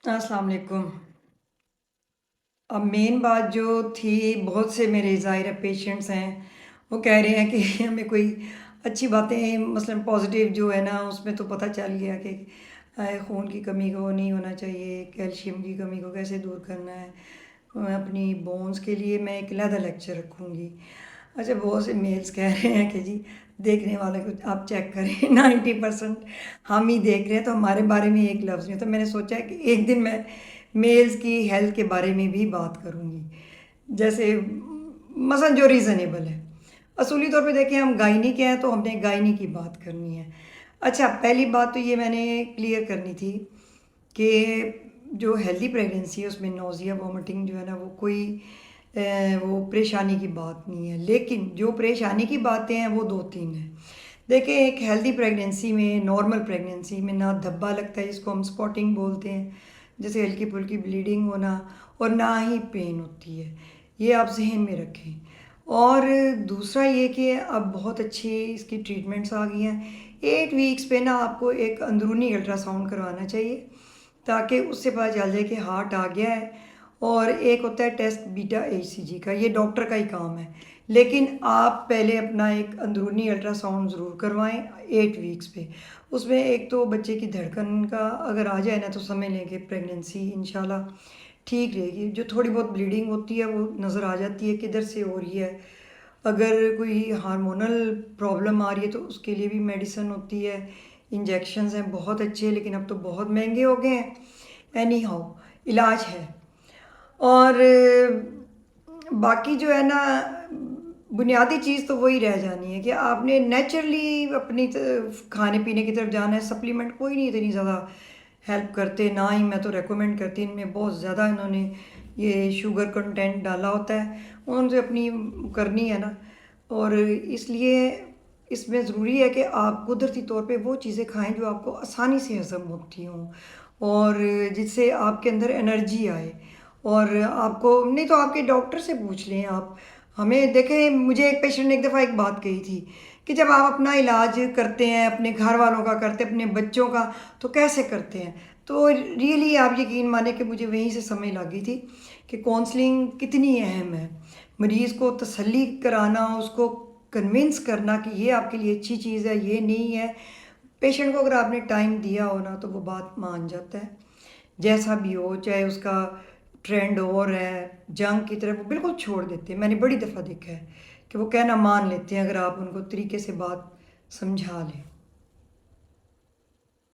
अस्सलाम वालेकुम। अब मेन बात जो थी, बहुत से मेरे ज़ाहिर पेशेंट्स हैं, वो कह रहे हैं कि हमें कोई अच्छी बातें मसलन पॉजिटिव जो है ना, उसमें तो पता चल गया कि खून की कमी को नहीं होना चाहिए, कैल्शियम की कमी को कैसे दूर करना है। अपनी बोन्स के लिए मैं एक अलहदा लेक्चर रखूँगी। अच्छा, बहुत से मेल्स कह रहे हैं कि जी देखने वाले को आप चेक करें 90% हम ही देख रहे हैं, तो हमारे बारे में एक लफ्ज़ नहीं। तो मैंने सोचा है कि एक दिन मैं मेल्स की हेल्थ के बारे में भी बात करूँगी। जैसे मसलन जो रीज़नेबल है। असूली तौर पे देखें, हम गायनी के हैं तो हमने गायनी की बात करनी है। अच्छा, पहली बात तो ये मैंने क्लियर करनी थी कि जो हेल्दी प्रेगनेंसी है उसमें नौज़िया वॉमिटिंग जो है ना, वो कोई वो परेशानी की बात नहीं है। लेकिन जो परेशानी की बातें हैं वो 2-3 हैं। देखिए, एक हेल्दी प्रेगनेंसी में, नॉर्मल प्रेगनेंसी में ना धब्बा लगता है जिसको हम स्पॉटिंग बोलते हैं, जैसे हल्की फुल्की ब्लीडिंग होना, और ना ही पेन होती है। ये आप ज़हन में रखें। और दूसरा ये कि अब बहुत अच्छी इसकी ट्रीटमेंट्स आ गई हैं। 8 वीक्स पे ना आपको एक अंदरूनी अल्ट्रासाउंड करवाना चाहिए, ताकि उससे पता चल जाए कि हार्ट आ गया है। और एक होता है टेस्ट बीटा एचसीजी का, ये डॉक्टर का ही काम है। लेकिन आप पहले अपना एक अंदरूनी अल्ट्रासाउंड ज़रूर करवाएं 8 वीक्स पे। उसमें एक तो बच्चे की धड़कन का अगर आ जाए ना, तो समझ लें कि प्रेगनेंसी इंशाल्लाह ठीक रहेगी। जो थोड़ी बहुत ब्लीडिंग होती है वो नज़र आ जाती है किधर से हो रही है। अगर कोई हार्मोनल प्रॉब्लम आ रही है तो उसके लिए भी मेडिसिन होती है, इंजेक्शंस हैं बहुत अच्छे, लेकिन अब तो बहुत महंगे हो गए हैं। एनी हाउ, इलाज है। और बाकी जो है ना, बुनियादी चीज़ तो वही रह जानी है कि आपने नेचुरली अपनी खाने पीने की तरफ जाना है। सप्लीमेंट कोई नहीं इतनी ज़्यादा हेल्प करते, ना ही मैं तो रेकमेंड करती। इनमें बहुत ज़्यादा इन्होंने ये शुगर कंटेंट डाला होता है, उनसे अपनी करनी है ना। और इसलिए इसमें ज़रूरी है कि आप कुदरती तौर पे वो चीज़ें खाएं जो आपको आसानी से हज़म होती हों, और जिससे आपके अंदर एनर्जी आए। और आपको नहीं तो आपके डॉक्टर से पूछ लें आप। हमें देखें, मुझे एक पेशेंट ने एक दफ़ा एक बात कही थी कि जब आप अपना इलाज करते हैं, अपने घर वालों का करते हैं, अपने बच्चों का, तो कैसे करते हैं। तो रियली आप यकीन माने कि मुझे वहीं से समझ लग गई थी कि काउंसलिंग कितनी अहम है। मरीज़ को तसल्ली कराना, उसको कन्विंस करना कि ये आपके लिए अच्छी चीज़ है, ये नहीं है। पेशेंट को अगर आपने टाइम दिया हो ना, तो वो बात मान जाता है। जैसा भी हो, चाहे उसका ट्रेंड और है जंग की तरफ, वो बिल्कुल छोड़ देते हैं। मैंने बड़ी दफ़ा देखा है कि वो कहना मान लेते हैं अगर आप उनको तरीके से बात समझा लें।